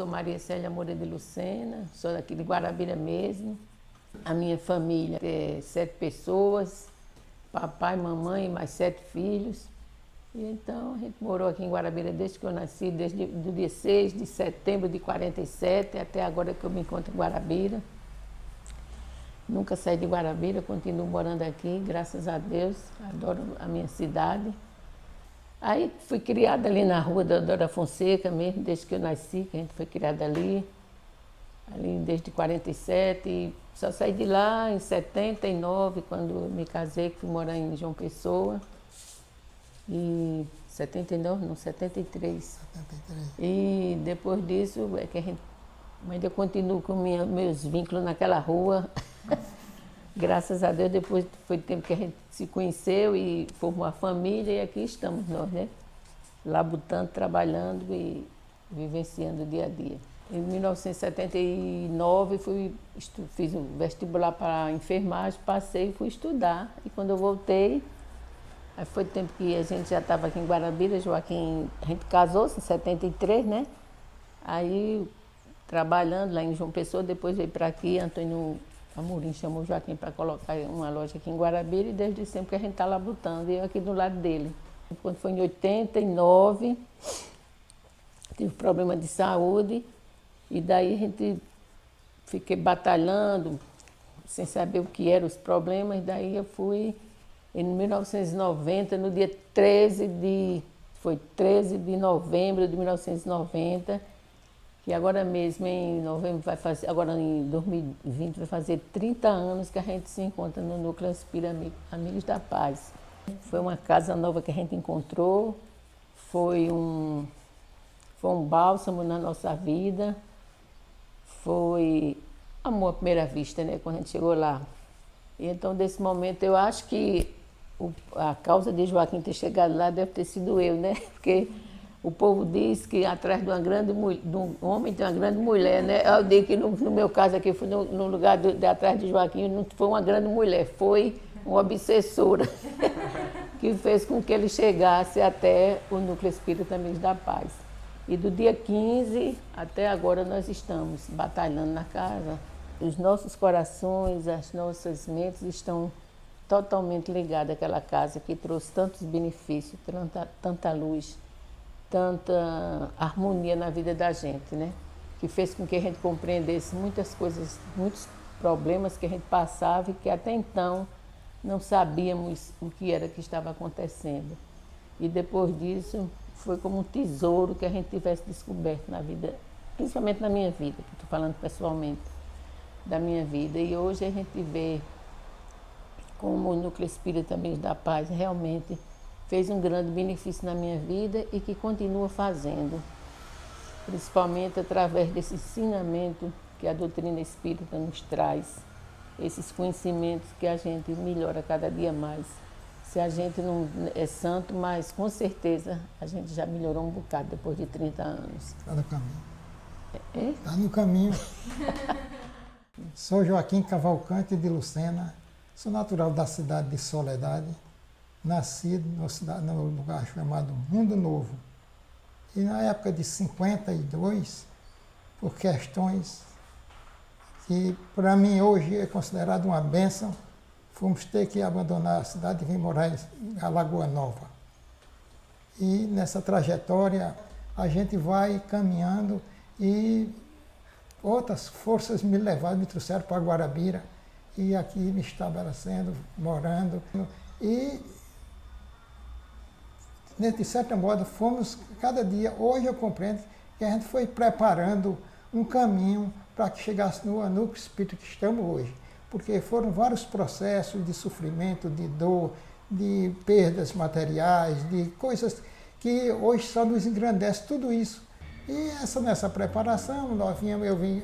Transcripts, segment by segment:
sou Maria Célia Moura de Lucena, sou daqui de Guarabira mesmo. A minha família é 7 pessoas, papai, mamãe e mais 7 filhos. E então a gente morou aqui em Guarabira desde que eu nasci, desde o dia 6 de setembro de 47 até agora que eu me encontro em Guarabira. Nunca saí de Guarabira, continuo morando aqui, graças a Deus, adoro a minha cidade. Aí fui criada ali na rua da Dora Fonseca mesmo, desde que eu nasci, que a gente foi criada ali desde 47. E só saí de lá em 79, quando me casei, que fui morar em João Pessoa. E 79, não, 73. 73. E depois disso é que a gente ainda continuo com meus vínculos naquela rua. Graças a Deus, depois foi tempo que a gente se conheceu e formou a família, e aqui estamos nós, né? Labutando, trabalhando e vivenciando o dia a dia. Em 1979 fiz o vestibular para enfermagem, passei e fui estudar. E quando eu voltei, aí foi tempo que a gente já estava aqui em Guarabira, Joaquim, a gente casou-se em 73, né? Aí trabalhando lá em João Pessoa, depois veio para aqui, Antônio Amorim chamou o Joaquim para colocar uma loja aqui em Guarabira, e desde sempre que a gente está labutando, e eu aqui do lado dele. Quando foi em 89, tive problema de saúde, e daí a gente fiquei batalhando, sem saber o que eram os problemas, daí eu fui em 1990, no dia 13 de novembro de 1990, que agora mesmo em novembro vai fazer, agora em 2020 vai fazer 30 anos que a gente se encontra no Núcleo Inspira Amigos da Paz. Foi uma casa nova que a gente encontrou, foi um bálsamo na nossa vida, foi amor à primeira vista, né, quando a gente chegou lá. E então, desse momento, eu acho que a causa de Joaquim ter chegado lá deve ter sido eu, né, porque o povo diz que atrás de um homem tem uma grande mulher, né? Eu digo que no meu caso aqui, fui no lugar de atrás de Joaquim, não foi uma grande mulher, foi uma obsessora que fez com que ele chegasse até o Núcleo Espírita Amigos da Paz. E do dia 15 até agora nós estamos batalhando na casa. Os nossos corações, as nossas mentes estão totalmente ligadas àquela casa que trouxe tantos benefícios, tanta luz, tanta harmonia na vida da gente, né? Que fez com que a gente compreendesse muitas coisas, muitos problemas que a gente passava e que até então não sabíamos o que era que estava acontecendo. E depois disso, foi como um tesouro que a gente tivesse descoberto na vida, principalmente na minha vida, que estou falando pessoalmente da minha vida. E hoje a gente vê como o Núcleo Espírita Amigos da Paz realmente fez um grande benefício na minha vida e que continua fazendo, principalmente através desse ensinamento que a doutrina espírita nos traz, esses conhecimentos que a gente melhora cada dia mais. Se a gente não é santo, mas com certeza a gente já melhorou um bocado depois de 30 anos. Está no caminho. Está no caminho. Sou Joaquim Cavalcante de Lucena, sou natural da cidade de Soledade, nascido no lugar chamado Mundo Novo. E na época de 52, por questões que para mim hoje é considerado uma bênção, fomos ter que abandonar a cidade e vir morar em Alagoa Nova. E nessa trajetória a gente vai caminhando e outras forças me levaram, me trouxeram para Guarabira e aqui me estabelecendo, morando. E de certo modo, fomos cada dia, hoje eu compreendo que a gente foi preparando um caminho para que chegasse no núcleo espírita que estamos hoje. Porque foram vários processos de sofrimento, de dor, de perdas materiais, de coisas que hoje só nos engrandece tudo isso. E nessa preparação,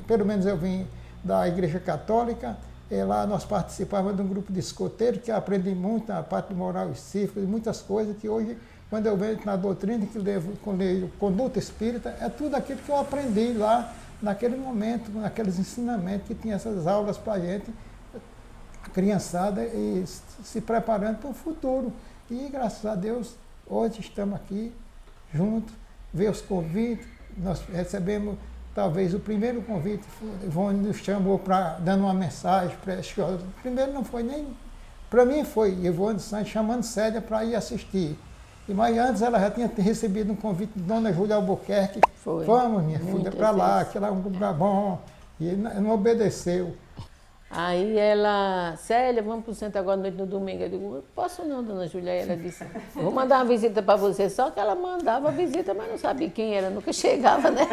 pelo menos eu vim da Igreja Católica, e lá nós participávamos de um grupo de escoteiros que aprendi muito a parte moral e cívica, muitas coisas que hoje, quando eu vejo na doutrina, que leio conduta espírita, é tudo aquilo que eu aprendi lá naquele momento, naqueles ensinamentos que tinha essas aulas para a gente, a criançada, e se preparando para o futuro. E graças a Deus, hoje estamos aqui juntos, ver os convites, nós recebemos talvez o primeiro convite, Ivone nos chamou dando uma mensagem para a escola. Primeiro não foi nem, para mim foi Ivone Santos chamando Célia para ir assistir. Mas antes ela já tinha recebido um convite de Dona Júlia Albuquerque. Foi. Vamos, minha filha, para lá, que lá é um lugar bom. E ele não obedeceu. Aí ela, Célia, vamos para o centro agora à noite no domingo. Eu digo, posso não, Dona Júlia. Aí ela disse, vou mandar uma visita para você. Só que ela mandava a visita, mas não sabia quem era, nunca chegava, né?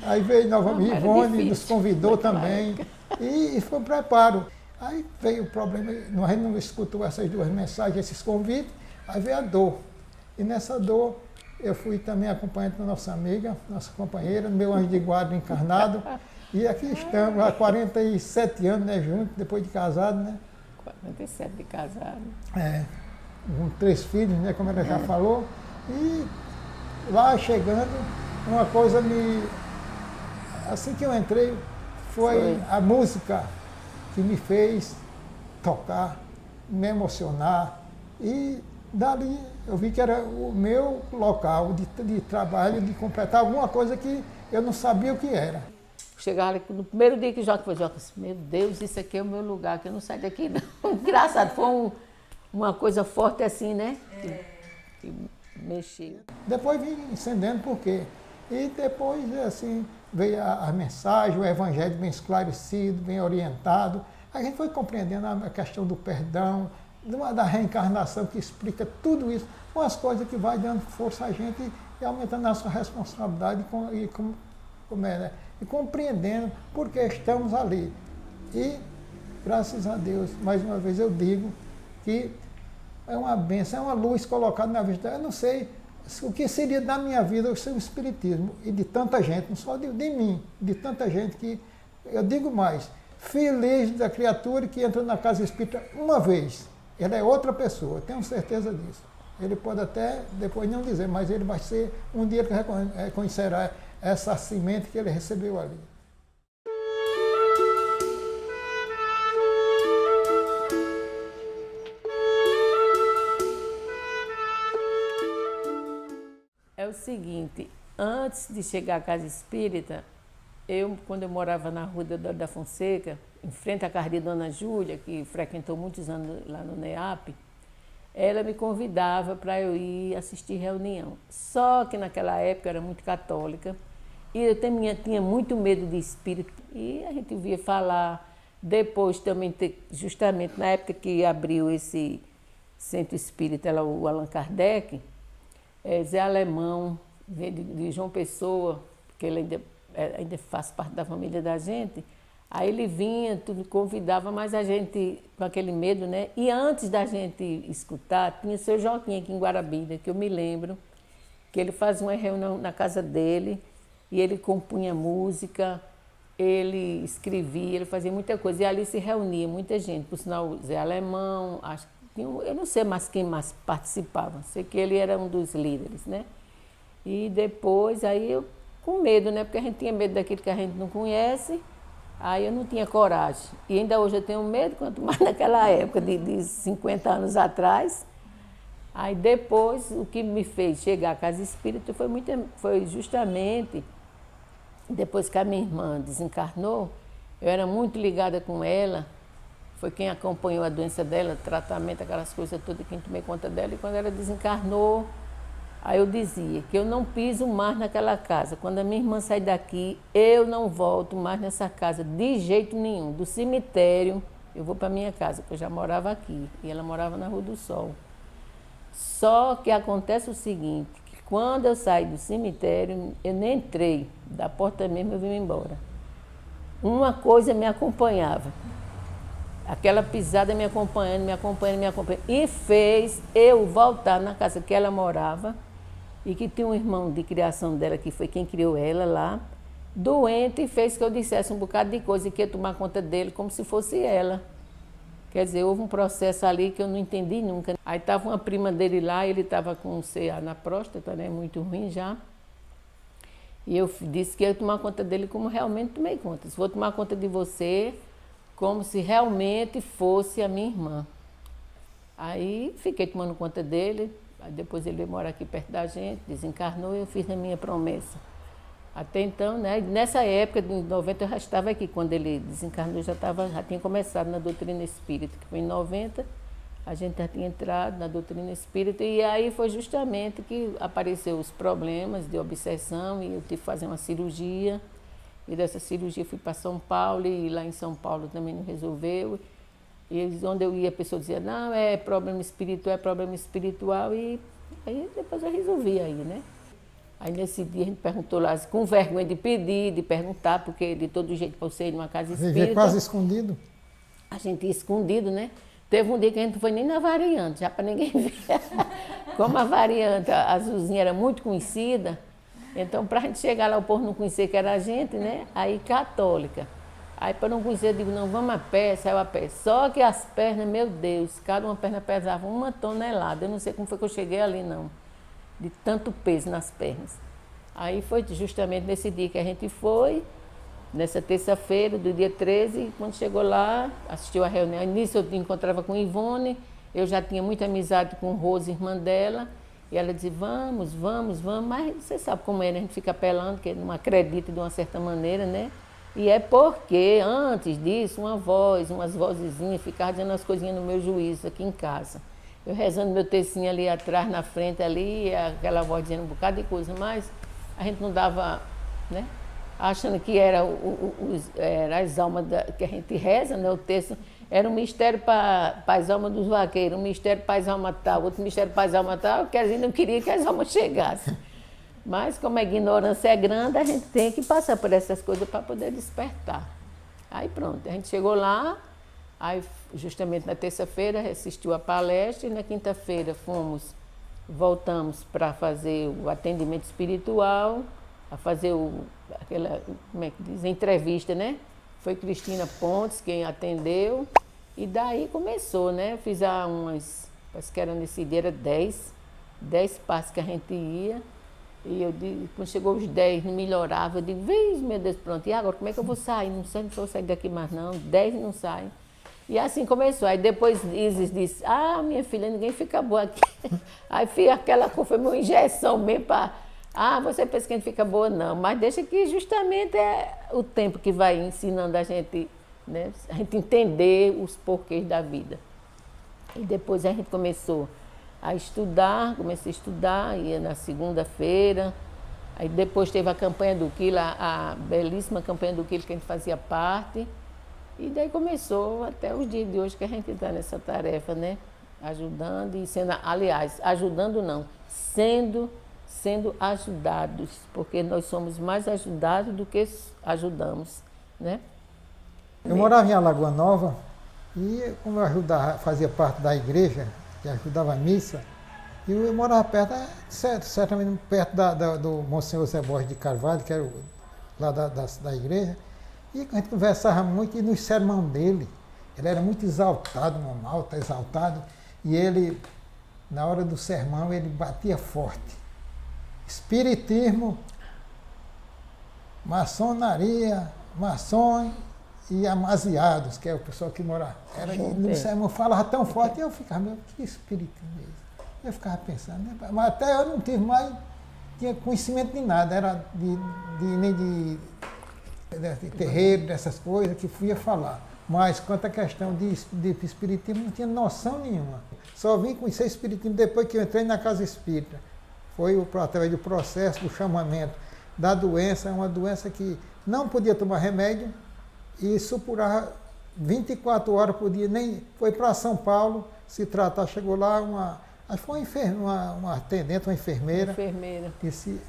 Aí veio novamente Ivone, nos convidou também. E foi um preparo. Aí veio o problema, a gente não escutou essas duas mensagens, esses convites, aí veio a dor. E nessa dor, eu fui também acompanhante da nossa amiga, nossa companheira, meu anjo de guarda encarnado. E aqui estamos, há 47 anos, né, juntos, depois de casado, né? 47 de casado. É, com 3 filhos, né, como ela já falou. E lá chegando, uma coisa me... Assim que eu entrei, foi a música que me fez tocar, me emocionar. E dali eu vi que era o meu local de trabalho, de completar alguma coisa que eu não sabia o que era. Chegava ali, no primeiro dia que o Joca foi, Joca, meu Deus, isso aqui é o meu lugar, que eu não saio daqui não. Engraçado, foi uma coisa forte assim, né? Que mexeu. Depois vim incendendo por quê? E depois, assim, veio a mensagem, o evangelho bem esclarecido, bem orientado. A gente foi compreendendo a questão do perdão, da reencarnação que explica tudo isso, umas coisas que vai dando força a gente e aumentando a nossa responsabilidade e compreendendo por que estamos ali. E, graças a Deus, mais uma vez eu digo que é uma bênção, é uma luz colocada na vida. Eu não sei o que seria da minha vida o seu espiritismo e de tanta gente, não só de mim, de tanta gente que, eu digo mais, feliz da criatura que entra na casa espírita uma vez. Ela é outra pessoa, tenho certeza disso. Ele pode até depois não dizer, mas ele vai ser um dia que reconhecerá essa semente que ele recebeu ali. É o seguinte, antes de chegar à casa espírita, quando eu morava na rua da Fonseca, em frente à casa de Dona Júlia, que frequentou muitos anos lá no NEAP, ela me convidava para eu ir assistir reunião. Só que naquela época eu era muito católica e eu tinha muito medo de espírito. E a gente via falar, depois também, justamente na época que abriu esse centro espírita, o Allan Kardec, Zé Alemão, de João Pessoa, que ele ainda faz parte da família da gente. Aí ele vinha, tudo convidava, mas a gente com aquele medo, né? E antes da gente escutar, tinha o seu Joaquim aqui em Guarabira, que eu me lembro, que ele fazia uma reunião na casa dele e ele compunha música, ele escrevia, ele fazia muita coisa. E ali se reunia muita gente, por sinal, o Zé Alemão, eu não sei mais quem mais participava, sei que ele era um dos líderes, né? E depois, aí eu com medo, né? Porque a gente tinha medo daquilo que a gente não conhece. Aí eu não tinha coragem. E ainda hoje eu tenho medo, quanto mais naquela época, de 50 anos atrás. Aí depois, o que me fez chegar à casa espírita foi justamente, depois que a minha irmã desencarnou, eu era muito ligada com ela, foi quem acompanhou a doença dela, tratamento, aquelas coisas todas, quem tomei conta dela. E quando ela desencarnou, aí eu dizia que eu não piso mais naquela casa. Quando a minha irmã sair daqui, eu não volto mais nessa casa de jeito nenhum. Do cemitério, eu vou para minha casa, porque eu já morava aqui. E ela morava na Rua do Sol. Só que acontece o seguinte, que quando eu saí do cemitério, eu nem entrei. Da porta mesmo eu vim embora. Uma coisa me acompanhava. Aquela pisada me acompanhando. E fez eu voltar na casa que ela morava. E que tinha um irmão de criação dela, que foi quem criou ela lá, doente, e fez que eu dissesse um bocado de coisa, e que ia tomar conta dele como se fosse ela. Quer dizer, houve um processo ali que eu não entendi nunca. Aí estava uma prima dele lá, ele estava com um CA na próstata, né, muito ruim já. E eu disse que ia tomar conta dele como realmente tomei conta. Se vou tomar conta de você, como se realmente fosse a minha irmã. Aí fiquei tomando conta dele. Aí depois ele veio morar aqui perto da gente, desencarnou e eu fiz a minha promessa. Até então, né? Nessa época, de 90, eu já estava aqui. Quando ele desencarnou, já tinha começado na doutrina espírita, que foi em 90, a gente já tinha entrado na doutrina espírita, e aí foi justamente que apareceu os problemas de obsessão, e eu tive que fazer uma cirurgia, e dessa cirurgia fui para São Paulo, e lá em São Paulo também não resolveu. E onde eu ia, a pessoa dizia, não, é problema espiritual, e aí depois eu resolvi aí, né? Aí nesse dia a gente perguntou lá, com vergonha de pedir, de perguntar, porque de todo jeito para você ir numa casa espírita. Viver quase escondido. A gente ia escondido, né? Teve um dia que a gente não foi nem na variante, já para ninguém ver. Como a variante, a azulzinha era muito conhecida, então para a gente chegar lá, o povo não conhecer que era a gente, né? Aí católica. Aí para não conhecer, eu digo, não, vamos a pé, saiu a pé. Só que as pernas, meu Deus, cada uma perna pesava 1 tonelada. Eu não sei como foi que eu cheguei ali, não. De tanto peso nas pernas. Aí foi justamente nesse dia que a gente foi, nessa terça-feira, do dia 13, quando chegou lá, assistiu a reunião. Nisso eu me encontrava com Ivone, eu já tinha muita amizade com Rose, irmã dela, e ela dizia, vamos, vamos, vamos, mas você sabe como é, né? A gente fica apelando, que não acredita de uma certa maneira, né? E é porque, antes disso, umas vozezinhas, ficava dizendo as coisinhas no meu juízo aqui em casa. Eu rezando meu textinho ali atrás, na frente ali, aquela voz dizendo um bocado de coisa, mas a gente não dava, né? Achando que era, era as almas que a gente reza, né? O texto era um mistério para as almas dos vaqueiros, um mistério para as almas tal, outro mistério para as almas tal, que a gente não queria que as almas chegassem. Mas como a ignorância é grande, a gente tem que passar por essas coisas para poder despertar. Aí pronto, a gente chegou lá, aí justamente na terça-feira assistiu a palestra, e na quinta-feira voltamos para fazer o atendimento espiritual, a fazer aquela, como é que diz, entrevista, né? Foi Cristina Pontes quem atendeu, e daí começou, né? Eu fiz parece que era nesse dia, era 10 passos que a gente ia, e eu digo, quando chegou os 10, não melhorava, eu digo, vês, meu Deus, pronto, e agora como é que eu vou sair? Não sei, não vou sair daqui mais não, 10 não saem. E assim começou. Aí depois Isis disse, minha filha, ninguém fica boa aqui. Aí aquela foi uma injeção mesmo para... você pensa que a gente fica boa? Não, mas deixa que justamente é o tempo que vai ensinando a gente, né? A gente entender os porquês da vida. E depois a gente começou a estudar, comecei a estudar, ia na segunda-feira. Aí depois teve a campanha do Quilo, a belíssima campanha do Quilo que a gente fazia parte. E daí começou até os dias de hoje que a gente está nessa tarefa, né? Ajudando e sendo, aliás, ajudando não, sendo ajudados, porque nós somos mais ajudados do que ajudamos, né? Eu morava em Alagoa Nova e como eu fazia parte da igreja, que ajudava a missa, e eu morava perto, certamente perto do Monsenhor Zé Borges de Carvalho, que era lá da igreja. E a gente conversava muito, e no sermão dele, ele era muito exaltado, um alto, exaltado, e ele, na hora do sermão, ele batia forte. Espiritismo, maçonaria, maçons e amaziados, que é o pessoal que mora. No sermão falava tão forte, e eu ficava, meu, que espiritismo é esse? Eu ficava pensando, né? Mas até eu não tinha conhecimento de nada, era nem de terreiro, dessas coisas que fui a falar. Mas quanto à questão de espiritismo, não tinha noção nenhuma. Só vim conhecer espiritismo depois que eu entrei na casa espírita. Foi através do processo do chamamento da doença, uma doença que não podia tomar remédio e supurava 24 horas por dia. Nem foi para São Paulo se tratar. Chegou lá acho que foi uma atendente, uma enfermeira. Disse,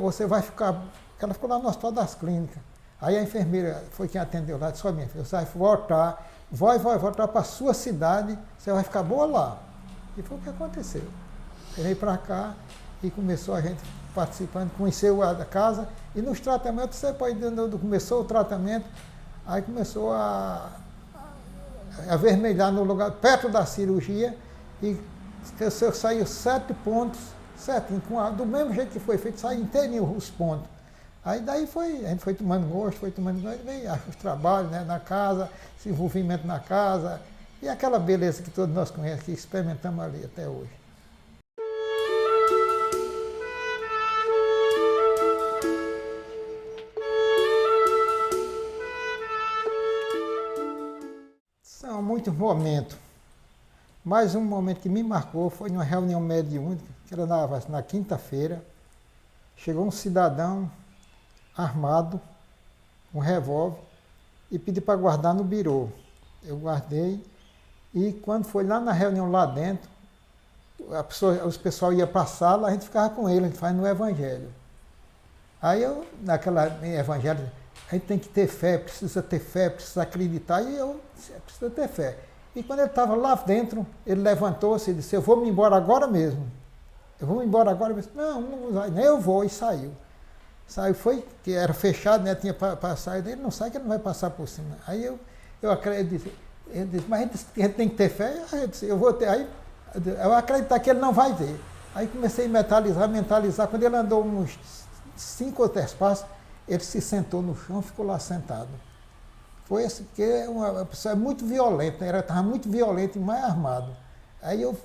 você vai ficar... Ela ficou lá no Hospital das Clínicas. Aí a enfermeira foi quem atendeu lá, disse, minha filha, você vai voltar para a sua cidade, você vai ficar boa lá. E foi o que aconteceu. Eu veio para cá e começou a gente participando, conheceu a casa, e nos tratamentos, você pode, começou o tratamento, aí começou a avermelhar no lugar, perto da cirurgia, e saiu 7 pontos, certinho, do mesmo jeito que foi feito, saiu inteirinho os pontos. Aí daí a gente foi tomando gosto, veio os trabalhos, né, na casa, esse envolvimento na casa, e aquela beleza que todos nós conhecemos, que experimentamos ali até hoje. muitos momentos, mas um momento que me marcou foi numa reunião mediúnica, que era na quinta-feira. Chegou um cidadão armado, um revólver, e pediu para guardar no birô. Eu guardei, e quando foi lá na reunião lá dentro, os pessoal ia para a sala, a gente ficava com ele, a gente faz no Evangelho. Aí eu, naquela Evangelho, a gente tem que ter fé, precisa acreditar, e eu preciso ter fé. E quando ele estava lá dentro, ele levantou-se e disse, eu vou me embora agora mesmo. Eu vou me embora agora mesmo. Não, não vai, nem eu vou, e saiu. Saiu, foi, que era fechado, né, tinha para sair, ele não sai que ele não vai passar por cima. Aí eu acredito, ele disse, mas a gente tem que ter fé, aí eu disse, eu vou ter, aí eu acreditar que ele não vai ver. Aí comecei a mentalizar, quando ele andou uns 5 ou 10 passos, ele se sentou no chão e ficou lá sentado. Foi assim, porque uma pessoa é muito violenta, né? Ela estava muito violenta e mais armado. Aí eu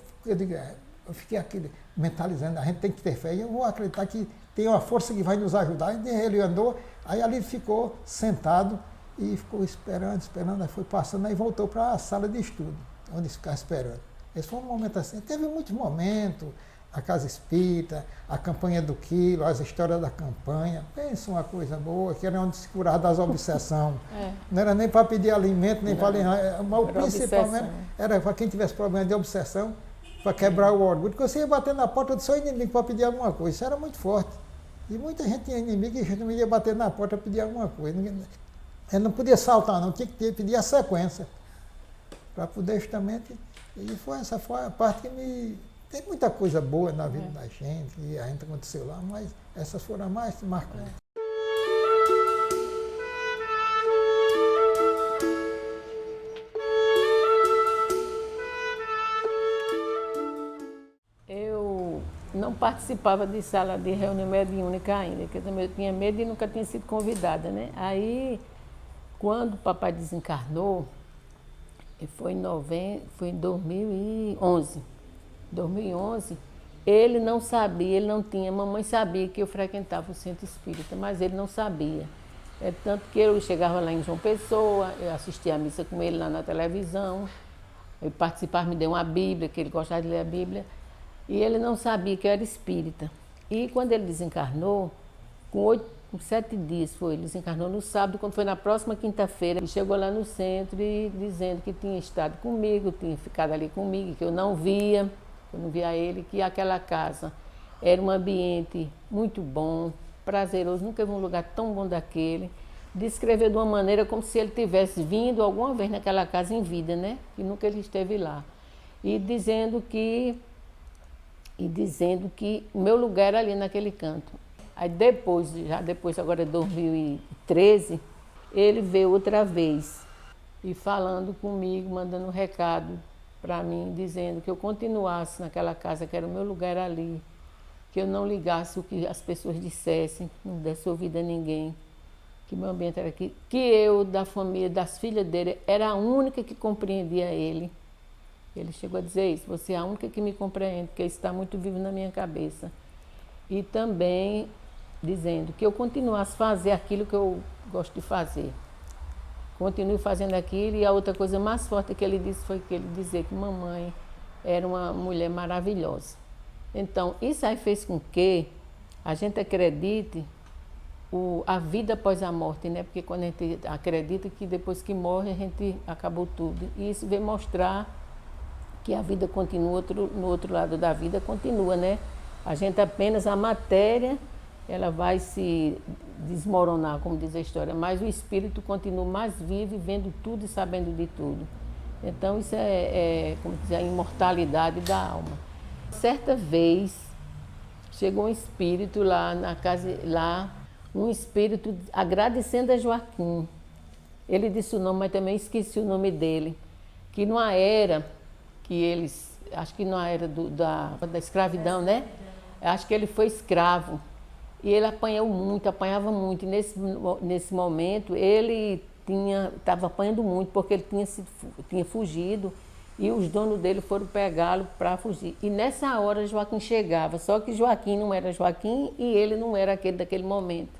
fiquei aqui mentalizando, a gente tem que ter fé, e eu vou acreditar que tem uma força que vai nos ajudar. E ele andou, aí ali ficou sentado e ficou esperando, aí foi passando, aí voltou para a sala de estudo, onde ficava esperando. Esse foi um momento assim, teve muitos momentos, a Casa Espírita, a campanha do quilo, as histórias da campanha. Pensa uma coisa boa, que era onde se curava das obsessões. Não era nem para pedir alimento, nem para... Mas o principalmente era para quem tivesse problema de obsessão, para quebrar o orgulho. Porque você ia bater na porta do seu inimigo para pedir alguma coisa. Isso era muito forte. E muita gente tinha inimigo e a gente não ia bater na porta para pedir alguma coisa. Ele não podia saltar, não. Tinha que pedir a sequência. Para poder justamente... E essa foi a parte que me... Tem muita coisa boa na vida da gente, e a gente aconteceu lá, mas essas foram as mais marcantes. Eu não participava de sala de reunião mediúnica ainda, porque eu tinha medo e nunca tinha sido convidada, né? Aí, quando o papai desencarnou, foi em 2011. 2011, ele não sabia, ele não tinha, mamãe sabia que eu frequentava o centro espírita, mas ele não sabia. É tanto que eu chegava lá em João Pessoa, eu assistia a missa com ele lá na televisão, ele participava, me deu uma Bíblia, que ele gostava de ler a Bíblia, e ele não sabia que eu era espírita. E quando ele desencarnou, com 7 dias foi, ele desencarnou no sábado, quando foi na próxima quinta-feira, ele chegou lá no centro e dizendo que tinha estado comigo, tinha ficado ali comigo, que eu não via ele, que aquela casa era um ambiente muito bom, prazeroso, nunca vi um lugar tão bom daquele. Descreveu de uma maneira como se ele tivesse vindo alguma vez naquela casa em vida, né? Que nunca ele esteve lá. E dizendo que o meu lugar era ali naquele canto. Aí depois, agora 2013, ele veio outra vez e falando comigo, mandando um recado para mim, dizendo que eu continuasse naquela casa, que era o meu lugar ali, que eu não ligasse o que as pessoas dissessem, não desse ouvido a ninguém, que meu ambiente era aqui, que eu, da família, das filhas dele, era a única que compreendia ele. Ele chegou a dizer isso, você é a única que me compreende, porque isso está muito vivo na minha cabeça. E também dizendo que eu continuasse a fazer aquilo que eu gosto de fazer. Continue fazendo aquilo, e a outra coisa mais forte que ele disse foi que ele dizia que mamãe era uma mulher maravilhosa. Então, isso aí fez com que a gente acredite a vida após a morte, né? Porque quando a gente acredita que depois que morre a gente acabou tudo. E isso vem mostrar que a vida continua, no outro lado da vida continua, né? A gente apenas, a matéria, ela vai se desmoronar, como diz a história, mas o espírito continua mais vivo, vendo tudo e sabendo de tudo. Então isso como dizer, a imortalidade da alma. Certa vez chegou um espírito lá na casa, um espírito agradecendo a Joaquim. Ele disse o nome, mas também esqueci o nome dele, que numa era que eles, acho que na era da escravidão, né? Acho que ele foi escravo. E ele apanhava muito. E nesse momento, ele estava apanhando muito, porque ele tinha fugido, e os donos dele foram pegá-lo para fugir. E nessa hora, Joaquim chegava, só que Joaquim não era Joaquim e ele não era aquele daquele momento.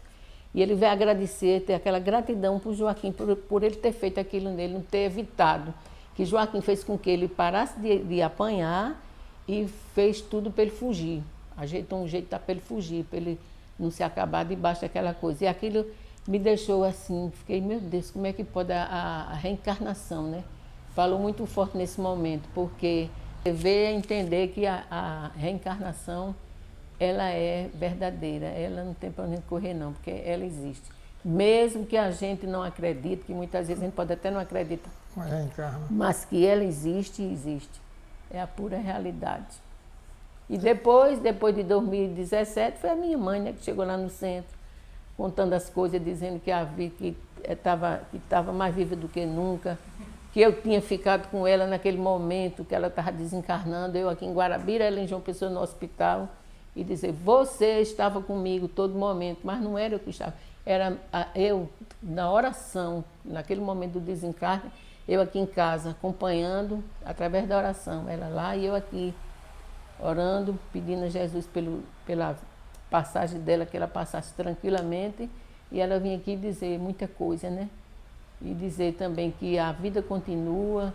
E ele veio agradecer, ter aquela gratidão por Joaquim, por ele ter feito aquilo nele, não ter evitado. que Joaquim fez com que ele parasse de apanhar e fez tudo para ele fugir. Ajeitou um jeito para ele fugir, para ele não se acabar debaixo daquela coisa. E aquilo me deixou assim, fiquei, meu Deus, como é que pode a reencarnação, né? Falou muito forte nesse momento, porque ver e entender que a reencarnação, ela é verdadeira, ela não tem para onde correr não, porque ela existe. Mesmo que a gente não acredite, que muitas vezes a gente pode até não acreditar, mas que ela existe, existe. É a pura realidade. E depois de 2017, foi a minha mãe, né, que chegou lá no centro, contando as coisas, dizendo que a vida que estava mais viva do que nunca, que eu tinha ficado com ela naquele momento que ela estava desencarnando, eu aqui em Guarabira, ela em João Pessoa no hospital, e dizer, você estava comigo todo momento, mas não era eu que estava, era eu na oração, naquele momento do desencarne, eu aqui em casa, acompanhando através da oração, ela lá e eu aqui, orando, pedindo a Jesus pela passagem dela, que ela passasse tranquilamente, e ela vinha aqui dizer muita coisa, né? E dizer também que a vida continua,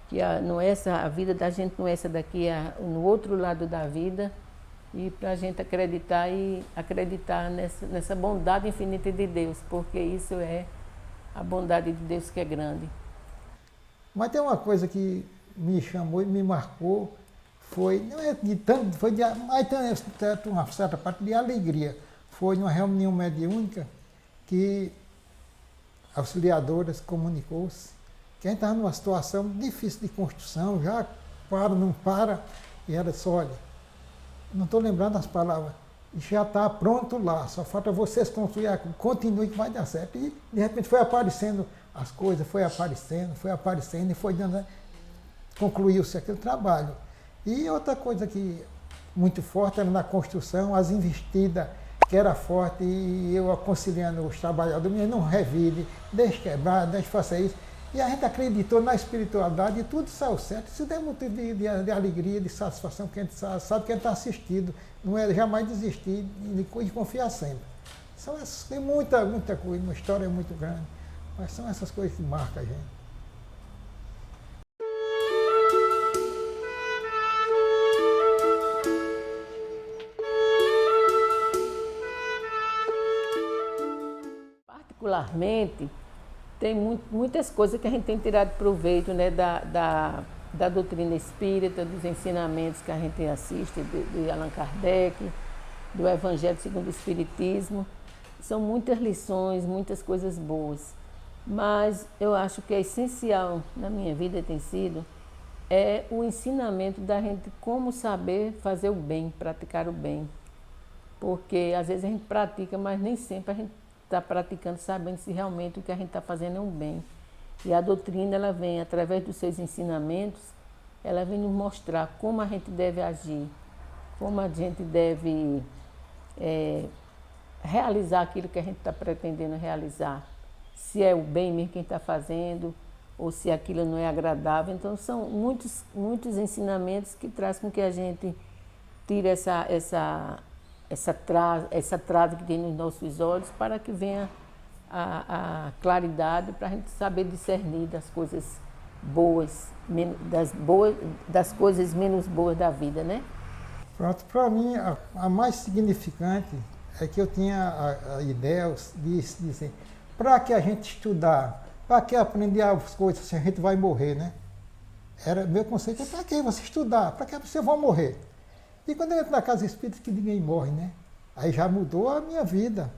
que a vida da gente não é essa daqui, é no outro lado da vida, e para a gente acreditar e acreditar nessa bondade infinita de Deus, porque isso é a bondade de Deus que é grande. Mas tem uma coisa que me chamou e me marcou, foi, não é de tanto, foi de, mas tem uma certa parte de alegria. Foi numa reunião mediúnica que a auxiliadora se comunicou-se que a gente estava numa situação difícil de construção, já para, não para, e ela disse, olha, não estou lembrando as palavras, já está pronto lá, só falta vocês construir, continue que vai dar certo. E de repente foi aparecendo as coisas, foi aparecendo e foi dando, concluiu-se aquele trabalho. E outra coisa que muito forte era na construção, as investidas, que era forte, e eu aconselhando os trabalhadores, não revide, deixe quebrar, deixe fazer isso. E a gente acreditou na espiritualidade e tudo saiu certo. Isso deu muito de alegria, de satisfação, que a gente sabe que a gente está assistido. Não é jamais desistir e confiar sempre. Tem muita coisa, uma história muito grande, mas são essas coisas que marcam a gente. Particularmente, tem muitas coisas que a gente tem tirado proveito, né, da doutrina espírita, dos ensinamentos que a gente assiste, de Allan Kardec, do Evangelho segundo o Espiritismo. São muitas lições, muitas coisas boas. Mas eu acho que é essencial na minha vida tem sido o ensinamento da gente como saber fazer o bem, praticar o bem. Porque às vezes a gente pratica, mas nem sempre a gente está praticando sabendo se realmente o que a gente está fazendo é um bem. E a doutrina, ela vem, através dos seus ensinamentos, ela vem nos mostrar como a gente deve agir, como a gente deve realizar aquilo que a gente está pretendendo realizar. Se é o bem mesmo que a gente está fazendo, ou se aquilo não é agradável. Então, são muitos ensinamentos que trazem com que a gente tire essa trave que tem nos nossos olhos, para que venha a claridade, para a gente saber discernir das coisas boas, das coisas menos boas da vida, né? Pronto, para mim, a mais significante é que eu tinha a ideia de dizer, para que a gente estudar, para que aprender as coisas se a gente vai morrer, né? Meu conceito é, para que você estudar, para que você vai morrer? E quando eu entro na casa espírita, que ninguém morre, né? Aí já mudou a minha vida.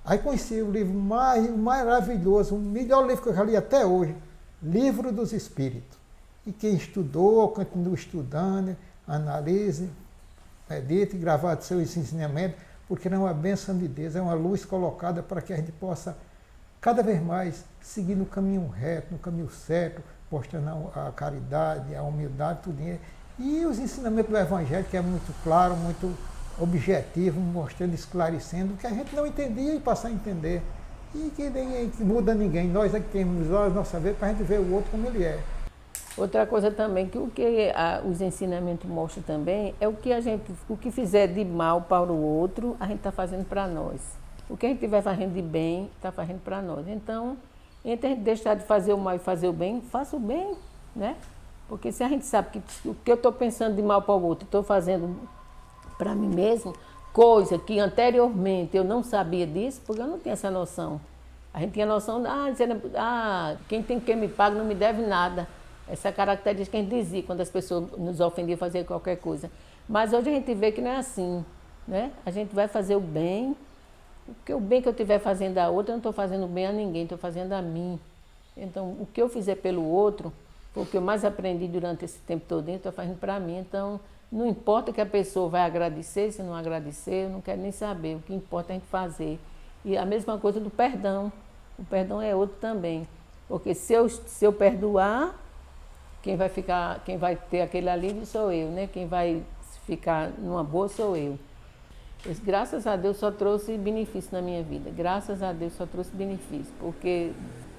Aí conheci o livro mais maravilhoso, o melhor livro que eu já li até hoje, Livro dos Espíritos. E quem estudou, continua estudando, analise, medite, gravar seus ensinamentos, porque é uma bênção de Deus, é uma luz colocada para que a gente possa cada vez mais seguir no caminho reto, no caminho certo, mostrando a caridade, a humildade, tudo isso. E os ensinamentos do Evangelho, que é muito claro, muito objetivo, mostrando, esclarecendo, que a gente não entendia e passar a entender. E que nem muda ninguém, nós é que temos a nossa vez para a gente ver o outro como ele é. Outra coisa também, que os ensinamentos mostram também, é o que fizer de mal para o outro, a gente está fazendo para nós. O que a gente estiver fazendo de bem, está fazendo para nós. Então, entre a gente deixar de fazer o mal e fazer o bem, faça o bem. né? Porque se a gente sabe que o que eu estou pensando de mal para o outro, estou fazendo para mim mesmo, coisa que anteriormente eu não sabia disso, porque eu não tinha essa noção. A gente tinha noção, quem tem quem me paga não me deve nada. Essa característica que a gente dizia quando as pessoas nos ofendiam fazer qualquer coisa. Mas hoje a gente vê que não é assim, né? A gente vai fazer o bem, porque o bem que eu estiver fazendo a outra, eu não estou fazendo bem a ninguém, estou fazendo a mim. Então, o que eu fizer pelo outro, foi o que eu mais aprendi durante esse tempo todo, estou fazendo para mim. Então, não importa que a pessoa vai agradecer, se não agradecer, eu não quero nem saber. O que importa é a gente fazer. E a mesma coisa do perdão. O perdão é outro também. Porque se eu perdoar, quem vai ter aquele alívio sou eu, né? Quem vai ficar numa boa sou eu. Graças a Deus só trouxe benefício na minha vida. Graças a Deus só trouxe benefício. Porque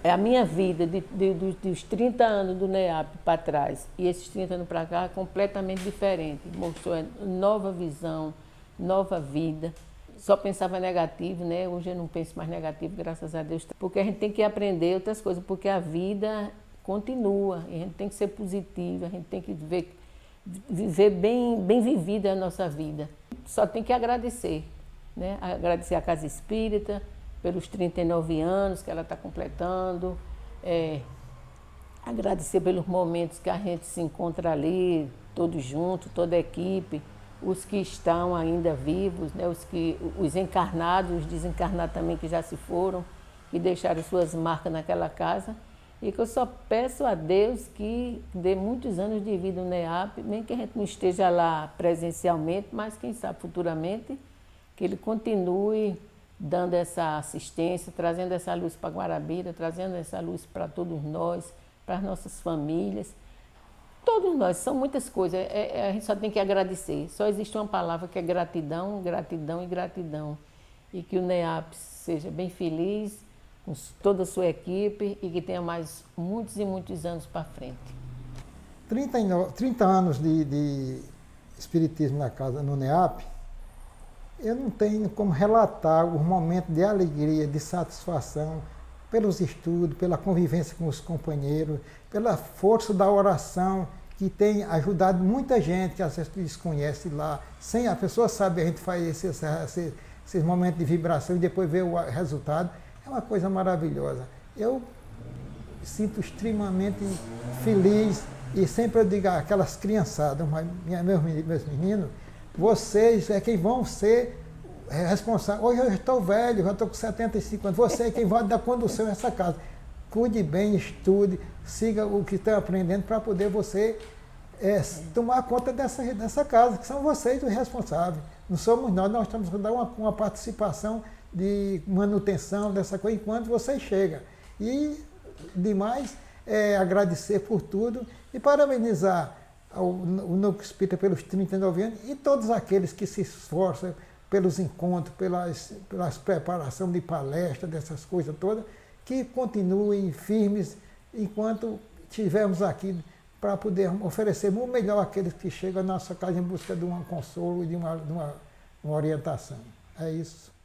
é a minha vida, dos 30 anos do NEAP para trás e esses 30 anos para cá, é completamente diferente. Mostrou nova visão, nova vida. Só pensava negativo, né? Hoje eu não penso mais negativo, graças a Deus. Porque a gente tem que aprender outras coisas, porque a vida continua. E a gente tem que ser positivo, a gente tem que viver bem vivida a nossa vida. Só tem que agradecer, né? Agradecer a Casa Espírita pelos 39 anos que ela está completando, agradecer pelos momentos que a gente se encontra ali, todos juntos, toda a equipe, os que estão ainda vivos, né? Os encarnados, os desencarnados também que já se foram, que deixaram suas marcas naquela casa. E que eu só peço a Deus que dê muitos anos de vida no NEAP, nem que a gente não esteja lá presencialmente, mas quem sabe futuramente, que ele continue dando essa assistência, trazendo essa luz para Guarabira, trazendo essa luz para todos nós, para as nossas famílias. Todos nós, são muitas coisas, a gente só tem que agradecer. Só existe uma palavra que é gratidão, gratidão e gratidão. E que o NEAP seja bem feliz, com toda a sua equipe e que tenha mais muitos e muitos anos para frente. 30 anos de espiritismo na casa, no NEAP, eu não tenho como relatar os momentos de alegria, de satisfação, pelos estudos, pela convivência com os companheiros, pela força da oração, que tem ajudado muita gente que às vezes desconhece lá. Sem a pessoa sabe, a gente faz esses momentos de vibração e depois vê o resultado. É uma coisa maravilhosa. Eu sinto extremamente feliz e sempre eu digo àquelas criançadas, meus meninos, vocês é quem vão ser responsáveis. Hoje eu estou velho, já estou com 75 anos, você é quem vai dar condução a essa casa. Cuide bem, estude, siga o que está aprendendo para poder você tomar conta dessa casa, que são vocês os responsáveis. Não somos nós estamos dando uma participação de manutenção dessa coisa enquanto você chega. E demais agradecer por tudo e parabenizar o Núcleo Espírita pelos 39 anos e todos aqueles que se esforçam pelos encontros, pelas preparações de palestras, dessas coisas todas, que continuem firmes enquanto estivermos aqui para poder oferecer o melhor àqueles que chegam à nossa casa em busca de um consolo e de uma orientação. É isso.